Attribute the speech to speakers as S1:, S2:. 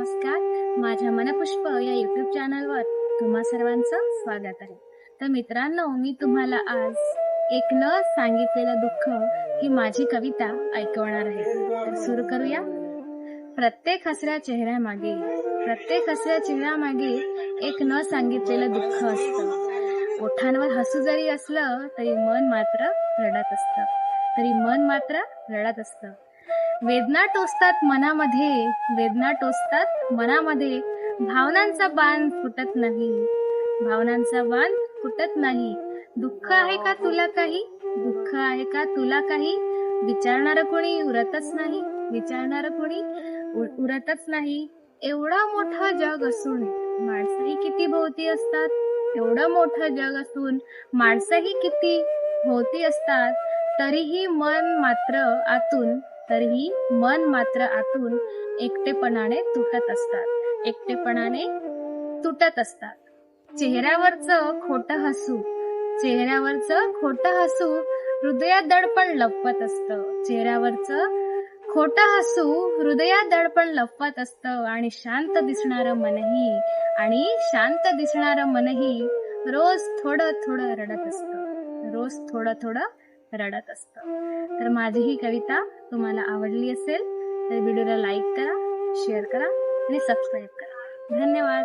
S1: नमस्कार. माझ्या मनपुष्प या YouTube चॅनलवर तुम्हा सर्वांचं स्वागत आहे. तर मित्रांनो, मी तुम्हाला आज एक न सांगितलेलं दुःख ही माझी कविता ऐकवणार आहे. तर सुरू करूया. प्रत्येक हसऱ्या चेहऱ्यामागे एक न सांगितलेलं दुःख असतं. ओठांवर हसू जरी असलं तरी मन मात्र रडत असतं. वेदना टोचतात मनामध्ये, भावनांचा बाण फुटत नाही. दुःख आहे का तुला काही विचारणार कोणी उरतच नाही. एवढं मोठं जग असून माणसंही किती भोवती असतात. तरीही मन मात्र आतून एकटेपणाने तुटत असतात. चेहऱ्यावरचं खोटं हसू हृदयात दडपण लपवत असतं. आणि शांत दिसणारं मनही रोज थोडं रडत असतं. तर माझी ही कविता तुम्हाला आवडली असेल तर व्हिडिओला लाईक करा, शेअर करा आणि सबस्क्राईब करा. धन्यवाद.